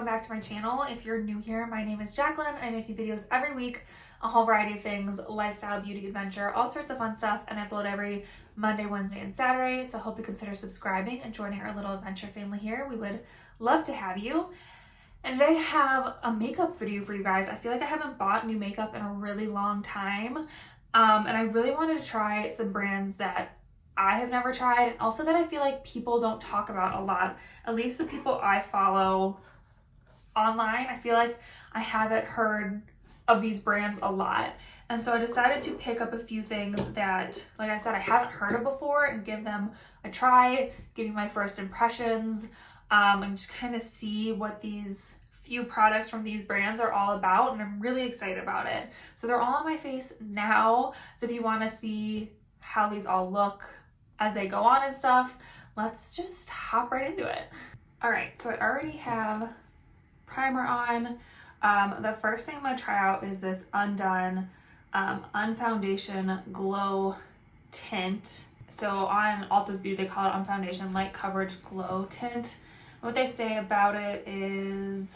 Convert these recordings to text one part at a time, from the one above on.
welcome back to my channel. If you're new here, my name is Jacqueline. I make videos every week, a whole variety of things, lifestyle, beauty, adventure, all sorts of fun stuff, and I upload every Monday, Wednesday, and Saturday, so I hope you consider subscribing and joining our little adventure family here. We would love to have you. And today I have a makeup video for you guys. I feel like I haven't bought new makeup in a really long time, and I really wanted to try some brands that I have never tried, and also that I feel like people don't talk about a lot, at least the people I follow online. I feel like I haven't heard of these brands a lot, and so I decided to pick up a few things that, like I said, I haven't heard of before and give them a try, give you my first impressions, and just kind of see what these few products from these brands are all about, and I'm really excited about it. So they're all on my face now, so if you want to see how these all look as they go on and stuff, let's just hop right into it. All right, so I already have primer on. The first thing I'm gonna try out is this Undone Unfoundation Glow Tint. So on Ulta's Beauty, they call it Unfoundation Light Coverage Glow Tint. What they say about it is,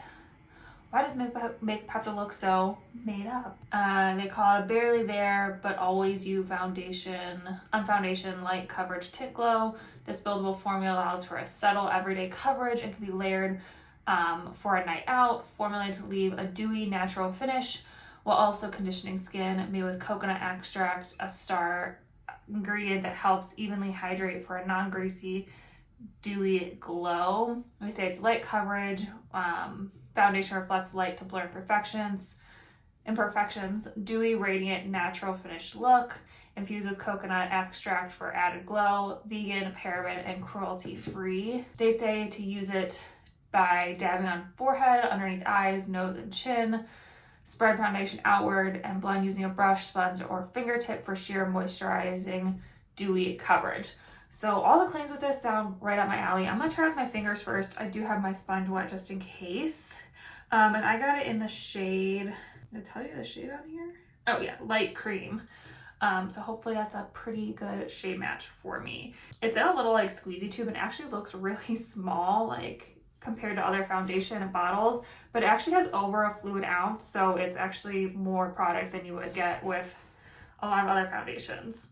why does makeup have to look so made up? They call it a barely there, but always you Unfoundation Light Coverage Tint Glow. This buildable formula allows for a subtle everyday coverage and can be layered for a night out, formulated to leave a dewy, natural finish, while also conditioning skin, made with coconut extract, a star ingredient that helps evenly hydrate for a non-greasy, dewy glow. We say it's light coverage, foundation reflects light to blur imperfections, dewy, radiant, natural finished look, infused with coconut extract for added glow, vegan, paraben, and cruelty-free. They say to use it by dabbing on forehead, underneath eyes, nose, and chin, spread foundation outward, and blend using a brush, sponge, or fingertip for sheer moisturizing, dewy coverage. So all the claims with this sound right up my alley. I'm gonna try with my fingers first. I do have my sponge wet just in case. And I got it in the shade, did I tell you the shade on here? Oh yeah, light cream. So hopefully that's a pretty good shade match for me. It's in a little like squeezy tube and actually looks really small, like compared to other foundation and bottles, but it actually has over a fluid ounce, so it's actually more product than you would get with a lot of other foundations.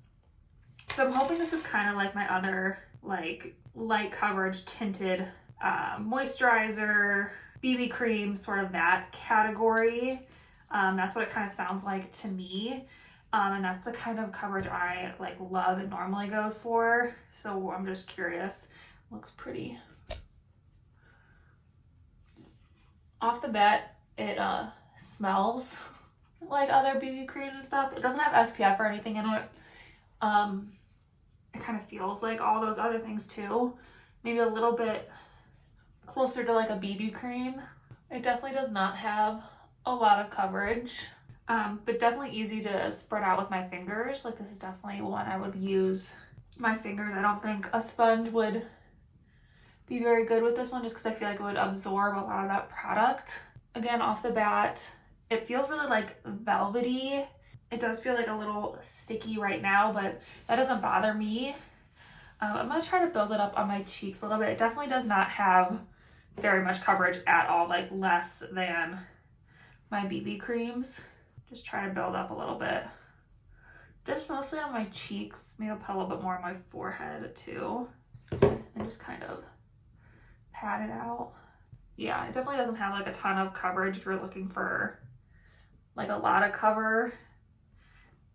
So I'm hoping this is kind of like my other like light coverage tinted moisturizer, BB cream, sort of that category. That's what it kind of sounds like to me. And that's the kind of coverage I like love and normally go for. So I'm just curious. Looks pretty. Off the bat, it smells like other BB creams and stuff. It doesn't have SPF or anything in it. It kind of feels like all those other things too. Maybe a little bit closer to like a BB cream. It definitely does not have a lot of coverage, but definitely easy to spread out with my fingers. Like this is definitely one I would use my fingers. I don't think a sponge would be very good with this one just because I feel like it would absorb a lot of that product. Again, off the bat, it feels really like velvety. It does feel like a little sticky right now, but that doesn't bother me. I'm gonna try to build it up on my cheeks a little bit. It definitely does not have very much coverage at all, like less than my BB creams. Just try to build up a little bit. Just mostly on my cheeks. Maybe I'll put a little bit more on my forehead too. And just kind of pat it out. Yeah, it definitely doesn't have like a ton of coverage if you're looking for like a lot of cover.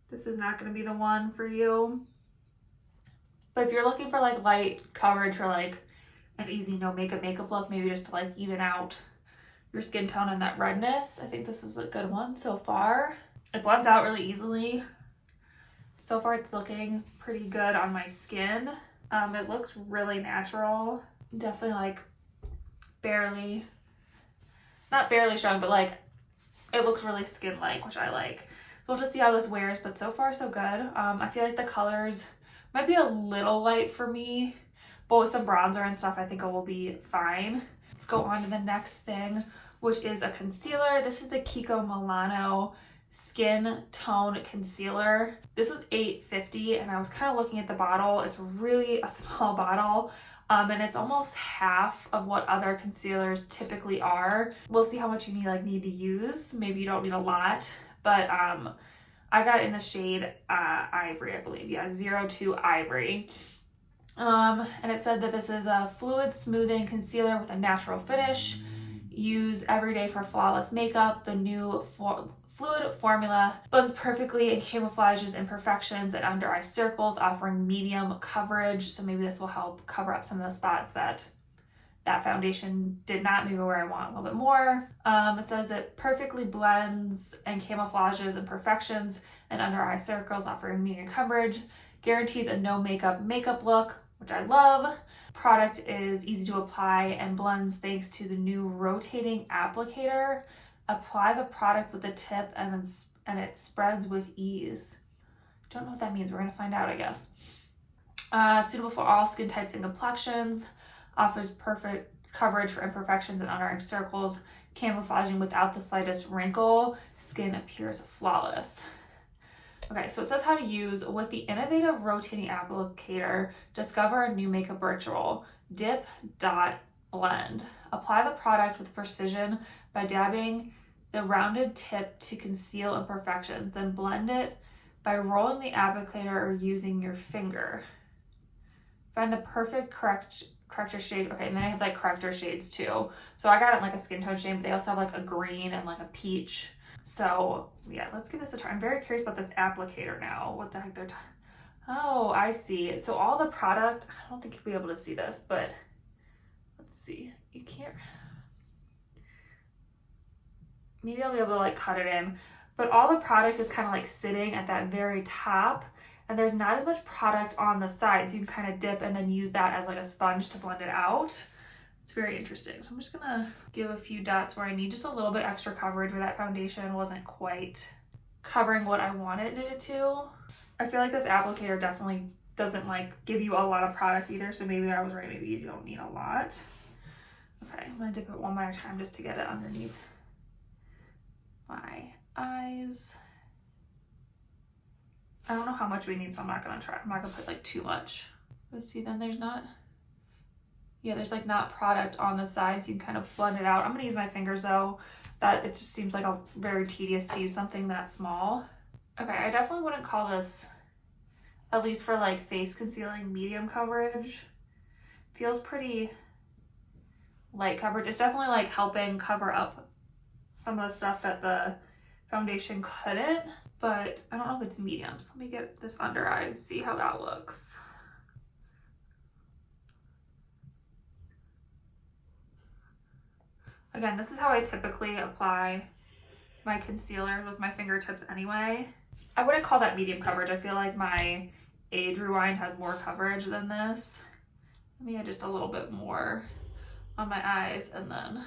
This is not going to be the one for you. But if you're looking for like light coverage or like an easy no makeup look, maybe just to like even out your skin tone and that redness, I think this is a good one so far. It blends out really easily. So far it's looking pretty good on my skin. It looks really natural. Definitely like not barely shown, but like it looks really skin-like, which I like. We'll just see how this wears, but so far so good. I feel like the colors might be a little light for me, but with some bronzer and stuff, I think it will be fine. Let's go on to the next thing, which is a concealer. This is the Kiko Milano Skin Tone Concealer. This was $8.50 and I was kind of looking at the bottle. It's really a small bottle. And it's almost half of what other concealers typically are. We'll see how much you need to use. Maybe you don't need a lot, but I got it in the shade Ivory, I believe. Yeah, 02 Ivory. And it said that this is a fluid smoothing concealer with a natural finish. Use every day for flawless makeup. The new fluid formula blends perfectly and camouflages imperfections and under eye circles, offering medium coverage. So maybe this will help cover up some of the spots that foundation did not, maybe where I want a little bit more. It says it perfectly blends and camouflages imperfections and under eye circles, offering medium coverage. Guarantees a no makeup look, which I love. Product is easy to apply and blends thanks to the new rotating applicator. Apply the product with a tip and it spreads with ease. Don't know what that means. We're gonna find out, I guess. Suitable for all skin types and complexions. Offers perfect coverage for imperfections and under eye circles. Camouflaging without the slightest wrinkle. Skin appears flawless. Okay, so it says how to use. With the innovative rotating applicator, discover a new makeup ritual. Dip, dot, blend. Apply the product with precision by dabbing the rounded tip to conceal imperfections. Then blend it by rolling the applicator or using your finger. Find the perfect corrector shade. Okay, and then I have like corrector shades too. So I got it in like a skin tone shade, but they also have like a green and like a peach. So yeah, let's give this a try. I'm very curious about this applicator now. What the heck they're oh, I see. So all the product, I don't think you'll be able to see this, but let's see. You can't, maybe I'll be able to like cut it in, but all the product is kind of like sitting at that very top and there's not as much product on the sides. You can kind of dip and then use that as like a sponge to blend it out. It's very interesting. So I'm just gonna give a few dots where I need just a little bit extra coverage where that foundation wasn't quite covering what I wanted it to. I feel like this applicator definitely doesn't like give you a lot of product either. So maybe I was right, maybe you don't need a lot. Okay, I'm gonna dip it one more time just to get it underneath my eyes. I don't know how much we need, so I'm not gonna try. I'm not gonna put like too much. Let's see, then there's not, yeah, there's like not product on the sides. You can kind of blend it out. I'm gonna use my fingers though. That it just seems like a very tedious to use something that small. Okay, I definitely wouldn't call this, at least for like face concealing, medium coverage. Feels pretty light coverage. It's definitely like helping cover up some of the stuff that the foundation couldn't, but I don't know if it's medium. So let me get this under eye and see how that looks. Again, this is how I typically apply my concealers with my fingertips anyway. I wouldn't call that medium coverage. I feel like my Age Rewind has more coverage than this. Let me add just a little bit more on my eyes and then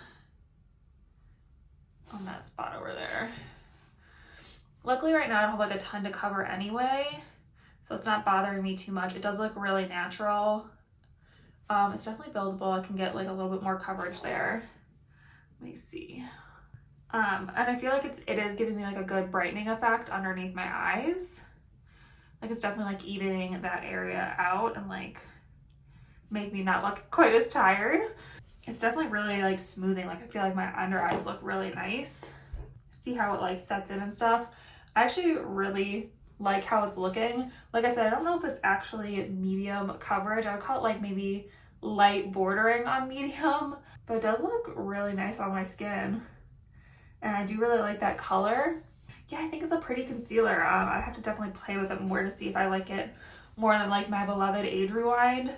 on that spot over there. Luckily right now I don't have like a ton to cover anyway, so it's not bothering me too much. It does look really natural. It's definitely buildable. I can get like a little bit more coverage there. Let me see. And I feel like it is giving me like a good brightening effect underneath my eyes. Like it's definitely like evening that area out and like make me not look quite as tired. It's definitely really like smoothing. Like I feel like my under eyes look really nice. See how it like sets in and stuff. I actually really like how it's looking. Like I said, I don't know if it's actually medium coverage. I would call it like maybe light bordering on medium, but it does look really nice on my skin. And I do really like that color. Yeah, I think it's a pretty concealer. I have to definitely play with it more to see if I like it more than like my beloved Age Rewind,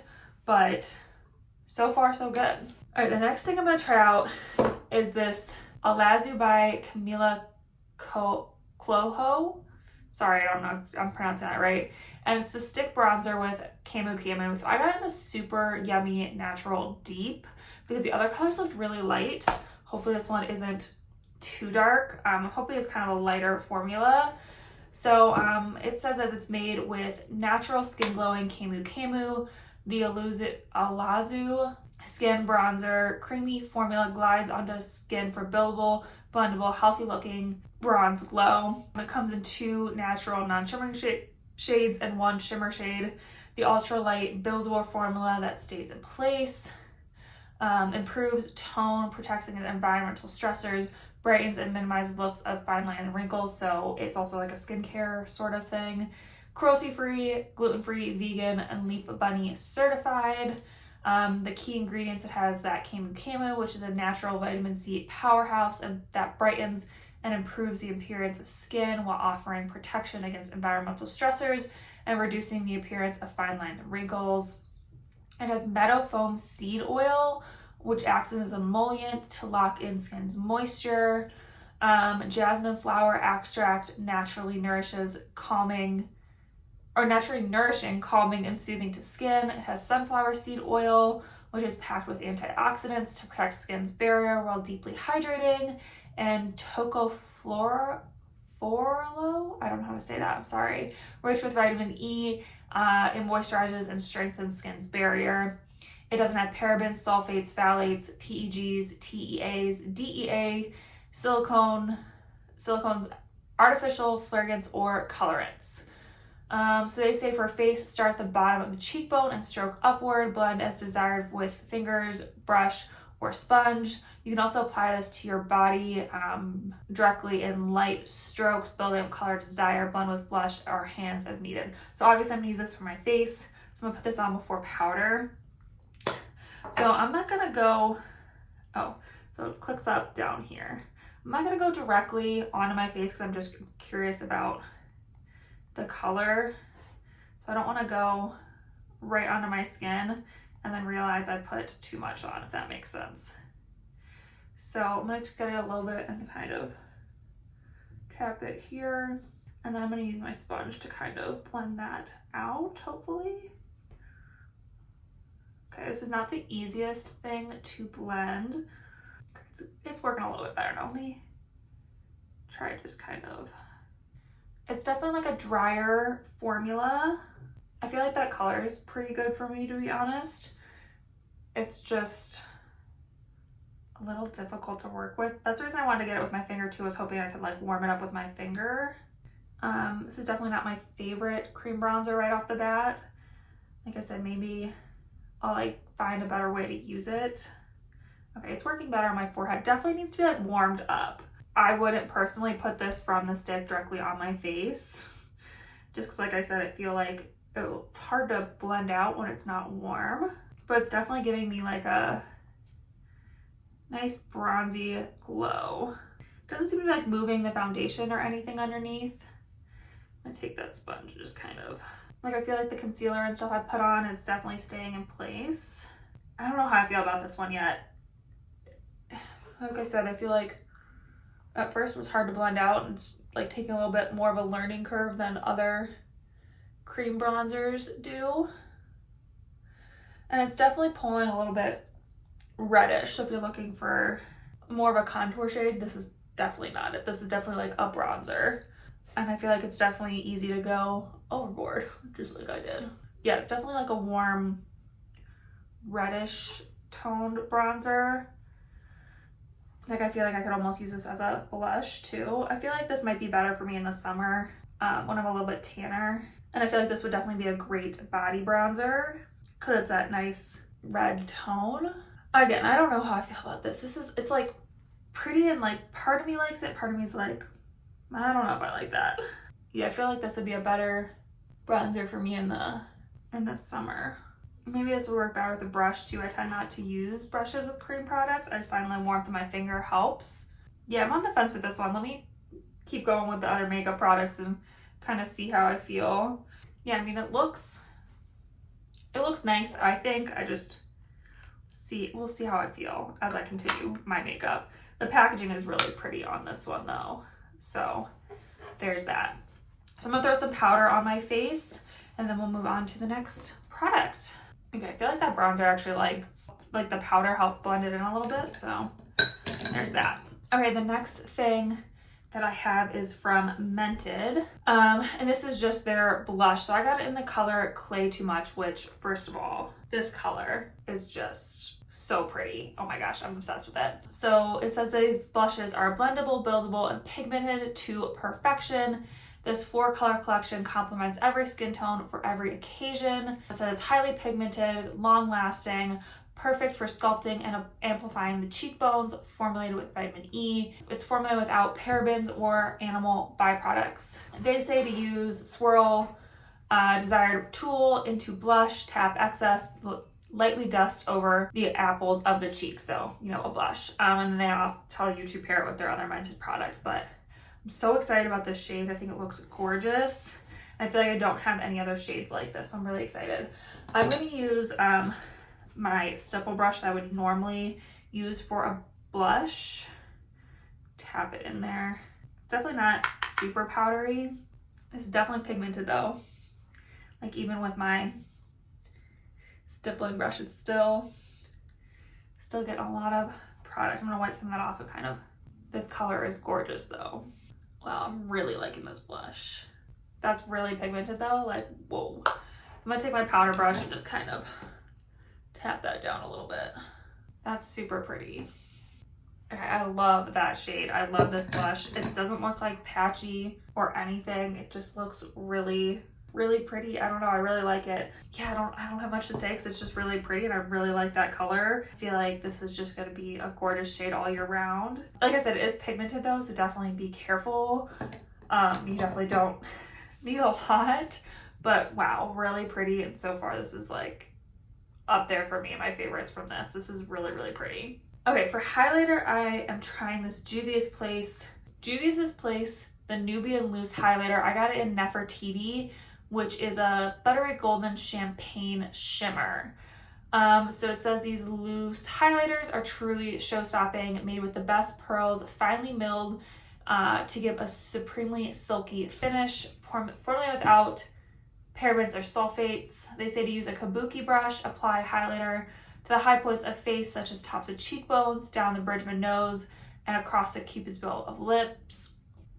but so far so good. All right, the next thing I'm gonna try out is this Alazu by Camila Cloho. Sorry, I don't know if I'm pronouncing that right. And it's the stick bronzer with Camo. So I got it in the Super Yummy Natural Deep because the other colors looked really light. Hopefully this one isn't too dark. Hopefully it's kind of a lighter formula. So it says that it's made with natural skin glowing Camo. The Alazu skin bronzer creamy formula glides onto skin for buildable, blendable, healthy looking Bronze Glow. It comes in 2 natural non-shimmering shades and 1 shimmer shade. The ultralight buildable formula that stays in place. Improves tone, protects against environmental stressors, brightens and minimizes looks of fine line and wrinkles, so it's also like a skincare sort of thing. Cruelty-free, gluten-free, vegan, and Leap Bunny certified. The key ingredients, it has that camu, which is a natural vitamin C powerhouse and that brightens and improves the appearance of skin while offering protection against environmental stressors and reducing the appearance of fine lines and wrinkles. It has meadow foam seed oil, which acts as an emollient to lock in skin's moisture. Jasmine flower extract naturally nourishing, calming, and soothing to skin. It has sunflower seed oil, which is packed with antioxidants to protect skin's barrier while deeply hydrating. And tocopherol, I don't know how to say that, I'm sorry, rich with vitamin E. It moisturizes and strengthens skin's barrier. It doesn't have parabens, sulfates, phthalates, PEGs, TEAs, DEA, silicones, artificial flavorants, or colorants. So they say for face, start at the bottom of the cheekbone and stroke upward. Blend as desired with fingers, brush, or sponge. You can also apply this to your body directly in light strokes, building up color desired. Blend with blush or hands as needed. So obviously I'm gonna use this for my face. So I'm gonna put this on before powder. So I'm not gonna go, so it clicks up down here. I'm not gonna go directly onto my face because I'm just curious about the color. So I don't wanna go right onto my skin and then realize I put too much on, if that makes sense. So I'm gonna just get it a little bit and kind of tap it here. And then I'm gonna use my sponge to kind of blend that out, hopefully. Okay, this is not the easiest thing to blend. It's working a little bit better now. Let me try just kind of. It's definitely like a drier formula. I feel like that color is pretty good for me, to be honest. It's just a little difficult to work with. That's the reason I wanted to get it with my finger too, was hoping I could like warm it up with my finger. This is definitely not my favorite cream bronzer right off the bat. Like I said, maybe I'll like find a better way to use it. Okay, it's working better on my forehead. Definitely needs to be like warmed up. I wouldn't personally put this from the stick directly on my face. Just because like I said, I feel like it's hard to blend out when it's not warm. But it's definitely giving me like a nice bronzy glow. Doesn't seem to be like moving the foundation or anything underneath. I'm gonna take that sponge and just kind of, like I feel like the concealer and stuff I put on is definitely staying in place. I don't know how I feel about this one yet. Like I said, I feel like at first it was hard to blend out and it's like taking a little bit more of a learning curve than other cream bronzers do. And it's definitely pulling a little bit reddish. So if you're looking for more of a contour shade, this is definitely not it. This is definitely like a bronzer. And I feel like it's definitely easy to go overboard, just like I did. Yeah, it's definitely like a warm, reddish toned bronzer. Like I feel like I could almost use this as a blush too. I feel like this might be better for me in the summer when I'm a little bit tanner. And I feel like this would definitely be a great body bronzer because it's that nice red tone. Again, I don't know how I feel about this. It's like pretty and like part of me likes it, part of me is like, I don't know if I like that. Yeah, I feel like this would be a better bronzer for me in the summer. Maybe this would work better with a brush too. I tend not to use brushes with cream products. I just find the warmth of my finger helps. Yeah, I'm on the fence with this one. Let me keep going with the other makeup products and kind of see how I feel. Yeah, I mean, it looks nice, I think. We'll see how I feel as I continue my makeup. The packaging is really pretty on this one though. So there's that. So I'm gonna throw some powder on my face and then we'll move on to the next product. Okay, I feel like that bronzer actually like the powder helped blend it in a little bit. So there's that. Okay, the next thing that I have is from Mented. And this is just their blush. So I got it in the color Clay Too Much, which first of all, this color is just so pretty. Oh my gosh, I'm obsessed with it. So it says these blushes are blendable, buildable, and pigmented to perfection. This 4-color collection complements every skin tone for every occasion. It says it's highly pigmented, long-lasting, perfect for sculpting and amplifying the cheekbones, formulated with vitamin E. It's formulated without parabens or animal byproducts. They say to use swirl desired tool into blush, tap excess, lightly dust over the apples of the cheek, so a blush. And then they'll tell you to pair it with their other mented products. But I'm so excited about this shade. I think it looks gorgeous. I feel like I don't have any other shades like this, so I'm really excited. I'm going to use my stipple brush that I would normally use for a blush. Tap it in there. It's definitely not super powdery. It's definitely pigmented though. Like even with my stippling brush, it's still getting a lot of product. I'm gonna wipe some of that off. This color is gorgeous though. Wow, I'm really liking this blush. That's really pigmented though, like whoa. I'm gonna take my powder brush and just kind of tap that down a little bit. That's super pretty. Okay, I love that shade. I love this blush. It doesn't look like patchy or anything. It just looks really, really pretty. I don't know, I really like it. Yeah, I don't have much to say because it's just really pretty and I really like that color. I feel like this is just gonna be a gorgeous shade all year round. Like I said, it is pigmented though, so definitely be careful. You definitely don't need a lot, but wow, really pretty. And so far this is like up there for me, my favorites from this. This is really, really pretty. Okay, for highlighter, I am trying this Juvia's Place, the Nubian Loose Highlighter. I got it in Nefertiti, which is a buttery golden champagne shimmer. So it says these loose highlighters are truly show-stopping, made with the best pearls, finely milled to give a supremely silky finish, formulated without parabens or sulfates. They say to use a kabuki brush, apply highlighter to the high points of face, such as tops of cheekbones, down the bridge of a nose, and across the cupid's bow of lips.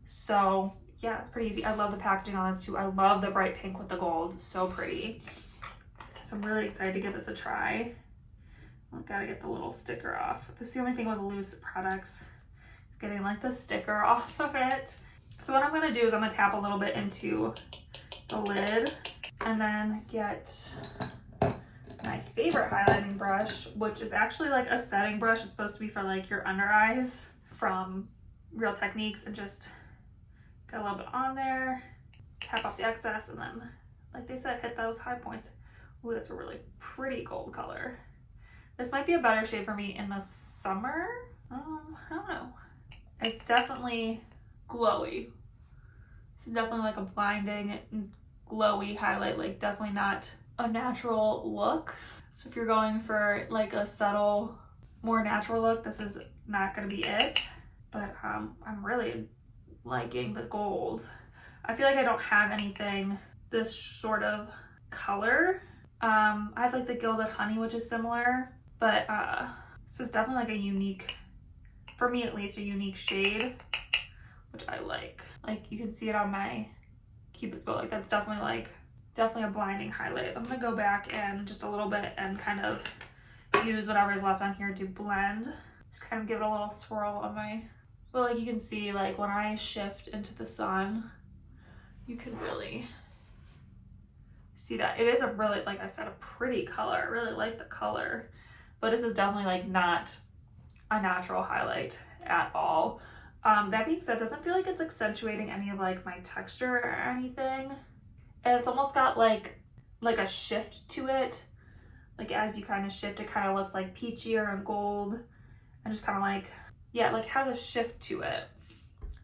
So yeah, it's pretty easy. I love the packaging on this too. I love the bright pink with the gold. So pretty. So I'm really excited to give this a try. I gotta get the little sticker off. This is the only thing with loose products. It's getting like the sticker off of it. So what I'm gonna do is I'm gonna tap a little bit into the lid and then get my favorite highlighting brush, which is actually like a setting brush. It's supposed to be for like your under eyes, from Real Techniques, and just get a little bit on there, tap off the excess, and then like they said, hit those high points. Ooh, that's a really pretty gold color. This might be a better shade for me in the summer. I don't know. It's definitely glowy. This is definitely like a blinding glowy highlight, like definitely not a natural look. So if you're going for like a subtle, more natural look, this is not gonna be it. But I'm really liking the gold. I feel like I don't have anything this sort of color. I have like the Gilded Honey, which is similar, but this is definitely like a unique, for me at least, a unique shade, which I like. Like you can see it on my Cupid's bow, like that's definitely a blinding highlight. I'm gonna go back and just a little bit and kind of use whatever's left on here to blend. Just kind of give it a little swirl on my, but like you can see, like when I shift into the sun, you can really see that. It is a really, like I said, a pretty color. I really like the color, but this is definitely like not a natural highlight at all. That being said, it doesn't feel like it's accentuating any of like my texture or anything. And it's almost got like a shift to it. Like as you kind of shift, it kind of looks like peachier and gold. And just kind of like, yeah, like has a shift to it.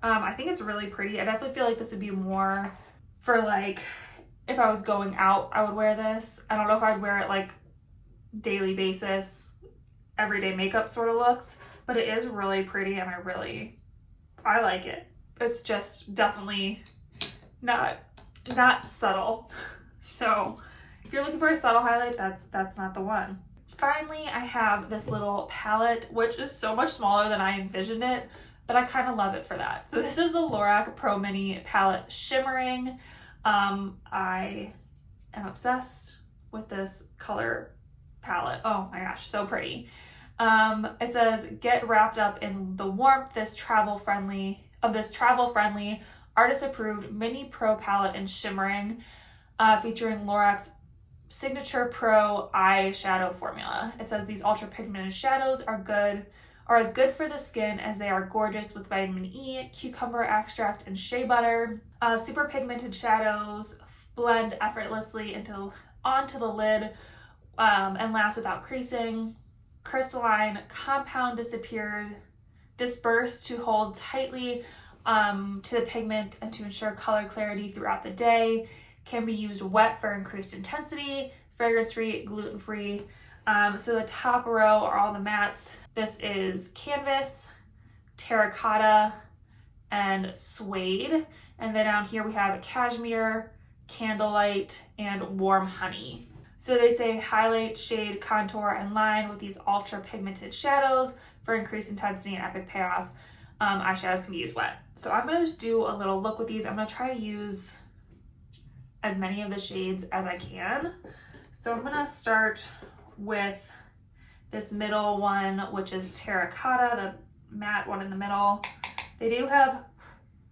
I think it's really pretty. I definitely feel like this would be more for like, if I was going out, I would wear this. I don't know if I'd wear it like daily basis, everyday makeup sort of looks, but it is really pretty and I like it. It's just definitely not subtle. So if you're looking for a subtle highlight, that's not the one. Finally, I have this little palette, which is so much smaller than I envisioned it, but I kind of love it for that. So this is the Lorac Pro Mini Palette Shimmering. I am obsessed with this color palette. Oh my gosh, so pretty. It says, get wrapped up in the warmth this travel friendly artist approved mini pro palette in shimmering, featuring Lorax signature pro eyeshadow formula. It says these ultra pigmented shadows are as good for the skin as they are gorgeous with vitamin E, cucumber extract, and shea butter. Super pigmented shadows blend effortlessly onto the lid and last without creasing. Crystalline compound dispersed to hold tightly to the pigment and to ensure color clarity throughout the day. Can be used wet for increased intensity, fragrance-free, gluten-free. So the top row are all the mattes. This is canvas, terracotta, and suede. And then down here we have cashmere, candlelight, and warm honey. So they say highlight, shade, contour, and line with these ultra pigmented shadows for increased intensity and epic payoff. Eyeshadows can be used wet. So I'm gonna just do a little look with these. I'm gonna try to use as many of the shades as I can. So I'm gonna start with this middle one, which is terracotta, the matte one in the middle. They do have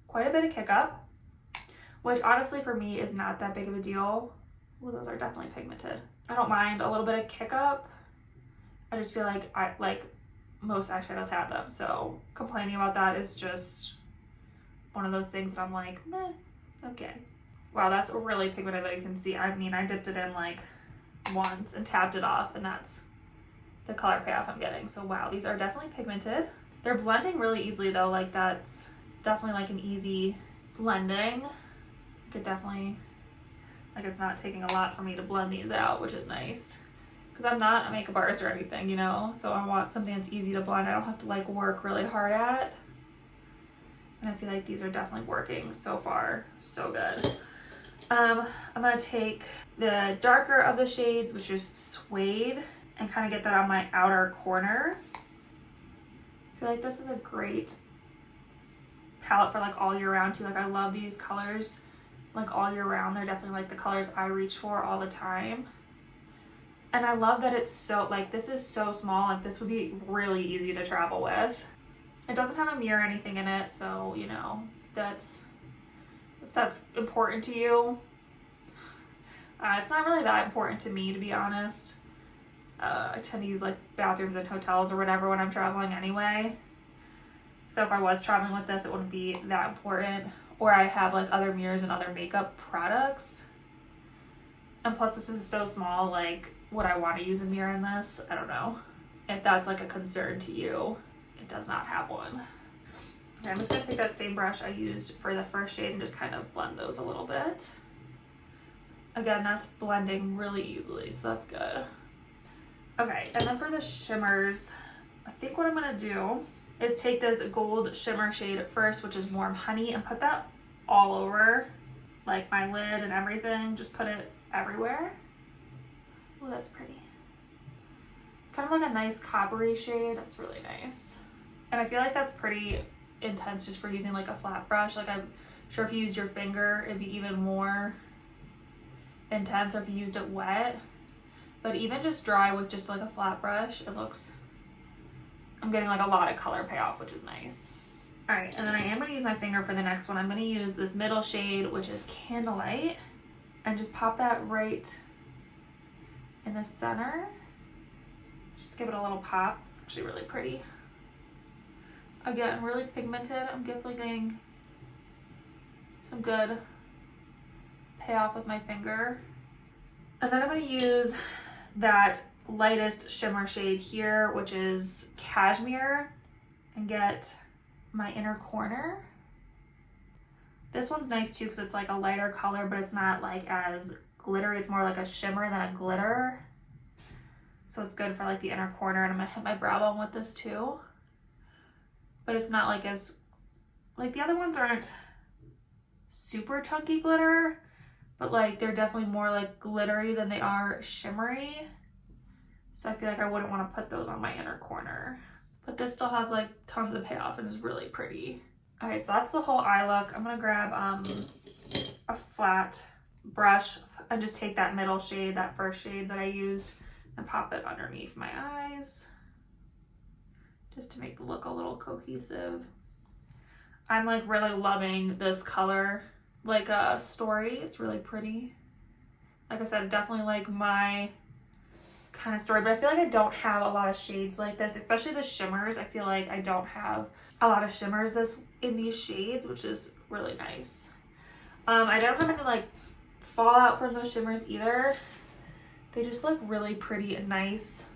quite a bit of kick up, which honestly for me is not that big of a deal. Well, those are definitely pigmented. I don't mind a little bit of kick up. I just feel like most eyeshadows have them. So complaining about that is just one of those things that I'm like, meh, okay. Wow, that's really pigmented that you can see. I mean, I dipped it in like once and tapped it off, and that's the color payoff I'm getting. So wow, these are definitely pigmented. They're blending really easily though. Like that's definitely like an easy blending. I could definitely, like it's not taking a lot for me to blend these out, which is nice. Because I'm not a makeup artist or anything, you know? So I want something that's easy to blend. I don't have to like work really hard at. And I feel like these are definitely working so far. So good. I'm gonna take the darker of the shades, which is suede, and kind of get that on my outer corner. I feel like this is a great palette for like all year round too. Like I love these colors like all year round. They're definitely like the colors I reach for all the time. And I love that it's so, like this is so small. Like this would be really easy to travel with. It doesn't have a mirror or anything in it, so you know, if that's important to you. It's not really that important to me, to be honest. I tend to use like bathrooms in hotels or whatever when I'm traveling anyway. So if I was traveling with this, it wouldn't be that important. Or I have like other mirrors and other makeup products. And plus this is so small, like would I want to use a mirror in this? I don't know. If that's like a concern to you, it does not have one. Okay, I'm just gonna take that same brush I used for the first shade and just kind of blend those a little bit. Again, that's blending really easily, so that's good. Okay, and then for the shimmers, I think what I'm gonna do is take this gold shimmer shade first, which is Warm Honey, and put that all over like my lid and everything. Just put it everywhere. Oh, that's pretty. It's kind of like a nice coppery shade. That's really nice. And I feel like that's pretty intense just for using like a flat brush. Like I'm sure if you used your finger, it'd be even more intense, or if you used it wet. But even just dry with just like a flat brush, it looks, I'm getting like a lot of color payoff, which is nice. All right, and then I am gonna use my finger for the next one. I'm gonna use this middle shade, which is Candlelight, and just pop that right in the center. Just to give it a little pop. It's actually really pretty. Again, really pigmented. I'm definitely getting some good payoff with my finger. And then I'm gonna use that lightest shimmer shade here, which is Cashmere, and get my inner corner. This one's nice too because it's like a lighter color, but it's not like as glittery. It's more like a shimmer than a glitter. So it's good for like the inner corner. And I'm gonna hit my brow bone with this too. But it's not like as, like the other ones aren't super chunky glitter, but like they're definitely more like glittery than they are shimmery. So I feel like I wouldn't want to put those on my inner corner. But this still has like tons of payoff and is really pretty. Okay, so that's the whole eye look. I'm gonna grab a flat brush and just take that middle shade, that first shade that I used and pop it underneath my eyes just to make the look a little cohesive. I'm like really loving this color, like a story. It's really pretty. Like I said, definitely like my kind of story, but I feel like I don't have a lot of shades like this, especially the shimmers. I feel like I don't have a lot of shimmers in these shades, which is really nice. I don't have any like fallout from those shimmers either. They just look really pretty and nice.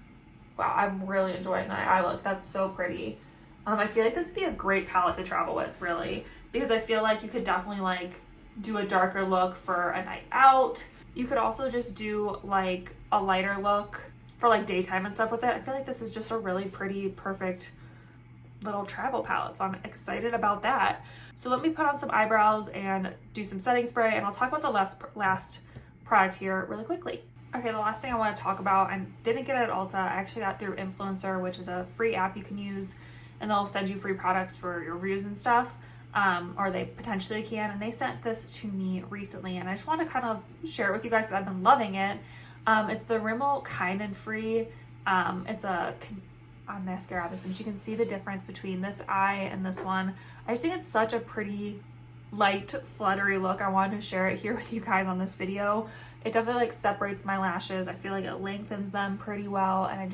Wow, I'm really enjoying that eye look. That's so pretty. I feel like this would be a great palette to travel with, really, because I feel like you could definitely like do a darker look for a night out. You could also just do like a lighter look for like daytime and stuff with it. I feel like this is just a really pretty, perfect little travel palette, so I'm excited about that. So let me put on some eyebrows and do some setting spray, and I'll talk about the last product here really quickly. Okay, the last thing I want to talk about, I didn't get it at Ulta. I actually got through Influencer, which is a free app you can use, and they'll send you free products for your reviews and stuff, or they potentially can, and they sent this to me recently, and I just want to kind of share it with you guys because I've been loving it. It's the Rimmel Kind and Free. It's a mascara, and you can see the difference between this eye and this one. I just think it's such a pretty, light, fluttery look. I wanted to share it here with you guys on this video. It definitely like separates my lashes. I feel like it lengthens them pretty well, and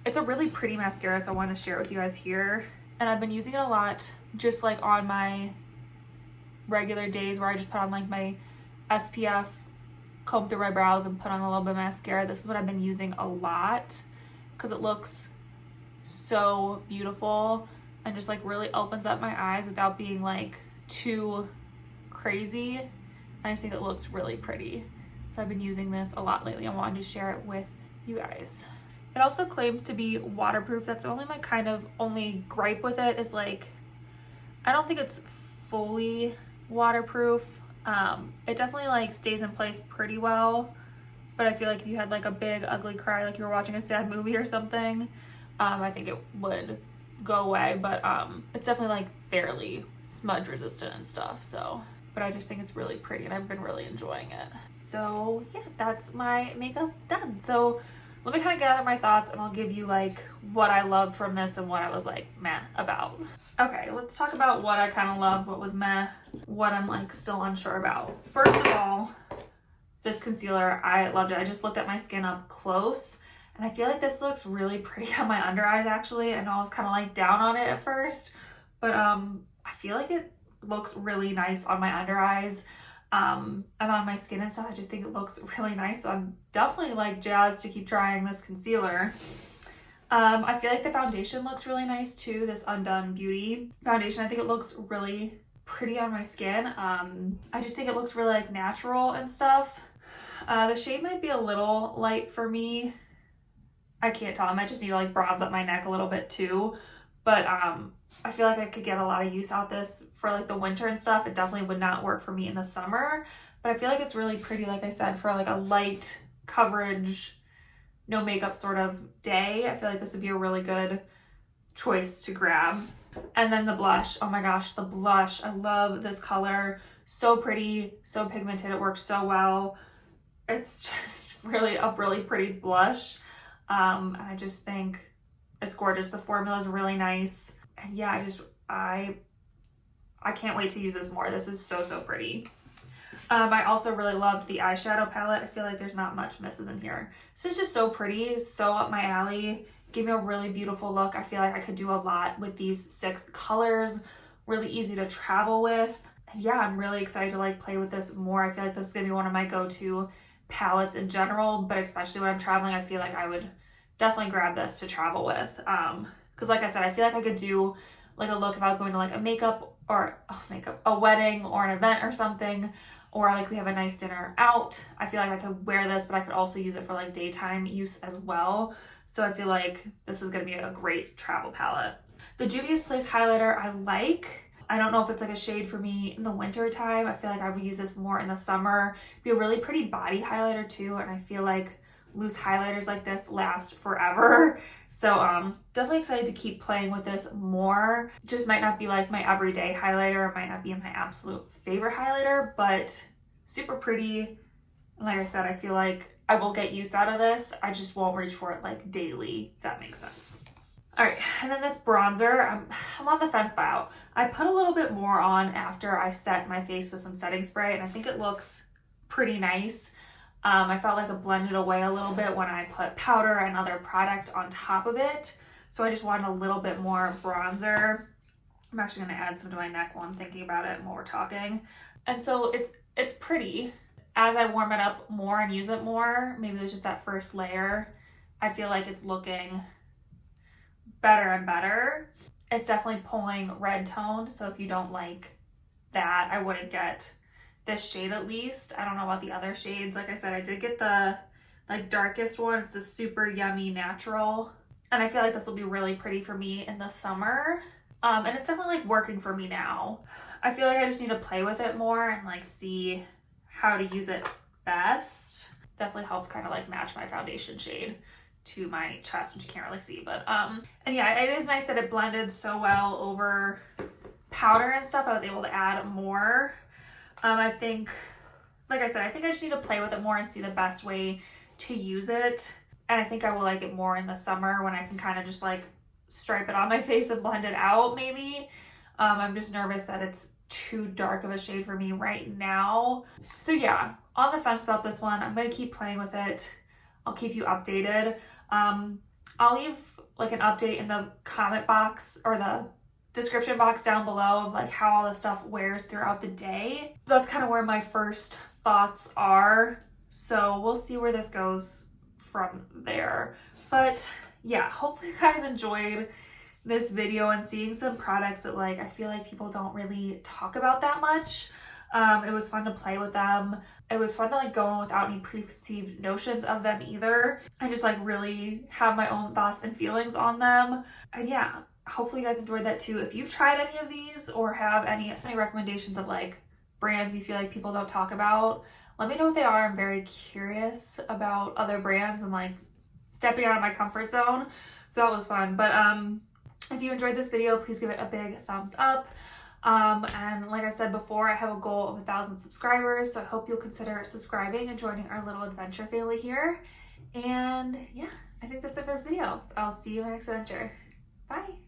it's a really pretty mascara, so I want to share it with you guys here. And I've been using it a lot just like on my regular days where I just put on like my SPF, comb through my brows, and put on a little bit of mascara. This is what I've been using a lot because it looks so beautiful and just like really opens up my eyes without being like too crazy. I just think it looks really pretty. So I've been using this a lot lately. I wanted to share it with you guys. It also claims to be waterproof. That's only my kind of only gripe with it is like, I don't think it's fully waterproof. It definitely like stays in place pretty well, but I feel like if you had like a big ugly cry, like you were watching a sad movie or something, I think it would go away, but it's definitely like fairly smudge resistant and stuff, so. But I just think it's really pretty and I've been really enjoying it. So yeah, that's my makeup done. So let me kind of get out my thoughts and I'll give you like what I loved from this and what I was like meh about. Okay, let's talk about what I kind of loved, what was meh, what I'm like still unsure about. First of all, this concealer, I loved it. I just looked at my skin up close and I feel like this looks really pretty on my under eyes actually. I know I was kind of like down on it at first, but I feel like it looks really nice on my under eyes and on my skin and stuff. I just think it looks really nice, so I'm definitely like jazzed to keep trying this concealer. I feel like the foundation looks really nice too, this Undone Beauty foundation. I think it looks really pretty on my skin. I just think it looks really like natural and stuff. The shade might be a little light for me. I can't tell. I might just need to like bronze up my neck a little bit too, but I feel like I could get a lot of use out of this for like the winter and stuff. It definitely would not work for me in the summer, but I feel like it's really pretty, like I said, for like a light coverage, no makeup sort of day. I feel like this would be a really good choice to grab. And then the blush, oh my gosh, the blush. I love this color. So pretty, so pigmented. It works so well. It's just really a really pretty blush. And I just think it's gorgeous. The formula is really nice. And yeah, I can't wait to use this more. This is so, so pretty. I also really loved the eyeshadow palette. I feel like there's not much misses in here. This is just so pretty, so up my alley. Gave me a really beautiful look. I feel like I could do a lot with these 6 colors. Really easy to travel with. And yeah, I'm really excited to like play with this more. I feel like this is gonna be one of my go-to palettes in general, but especially when I'm traveling, I feel like I would definitely grab this to travel with. Because like I said, I feel like I could do like a look if I was going to like a wedding or an event or something, or like we have a nice dinner out. I feel like I could wear this, but I could also use it for like daytime use as well. So I feel like this is going to be a great travel palette. The Juvia's Place highlighter I like. I don't know if it's like a shade for me in the winter time. I feel like I would use this more in the summer. It'd be a really pretty body highlighter too, and I feel like loose highlighters like this last forever. So definitely excited to keep playing with this more. Just might not be like my everyday highlighter. It might not be my absolute favorite highlighter, but super pretty. And like I said, I feel like I will get use out of this. I just won't reach for it like daily, if that makes sense. All right, and then this bronzer, I'm on the fence about. I put a little bit more on after I set my face with some setting spray, and I think it looks pretty nice. I felt like it blended away a little bit when I put powder and other product on top of it. So I just wanted a little bit more bronzer. I'm actually gonna add some to my neck while I'm thinking about it while we're talking. And so it's pretty. As I warm it up more and use it more, maybe it was just that first layer, I feel like it's looking better and better. It's definitely pulling red toned, so if you don't like that, I wouldn't get this shade at least. I don't know about the other shades. Like I said, I did get the like darkest one. It's the Super Yummy Natural, and I feel like this will be really pretty for me in the summer. And it's definitely like working for me now. I feel like I just need to play with it more and like see how to use it best. Definitely helps kind of like match my foundation shade to my chest, which you can't really see, but and yeah, it is nice that it blended so well over powder and stuff. I was able to add more. I think, like I said, I think I just need to play with it more and see the best way to use it. And I think I will like it more in the summer when I can kind of just like stripe it on my face and blend it out maybe. I'm just nervous that it's too dark of a shade for me right now. So yeah, on the fence about this one. I'm going to keep playing with it. I'll keep you updated. I'll leave like an update in the comment box or the description box down below of like how all this stuff wears throughout the day. That's kind of where my first thoughts are. So we'll see where this goes from there. But yeah, hopefully you guys enjoyed this video and seeing some products that like I feel like people don't really talk about that much. It was fun to play with them. It was fun to like go in without any preconceived notions of them either, and just like really have my own thoughts and feelings on them. And yeah, hopefully you guys enjoyed that too. If you've tried any of these or have any recommendations of like brands you feel like people don't talk about, let me know what they are. I'm very curious about other brands and like stepping out of my comfort zone. So that was fun. But if you enjoyed this video, please give it a big thumbs up. And like I said before, I have a goal of 1,000 subscribers, so I hope you'll consider subscribing and joining our little adventure family here. And yeah, I think that's it for this video. So I'll see you in my next adventure. Bye.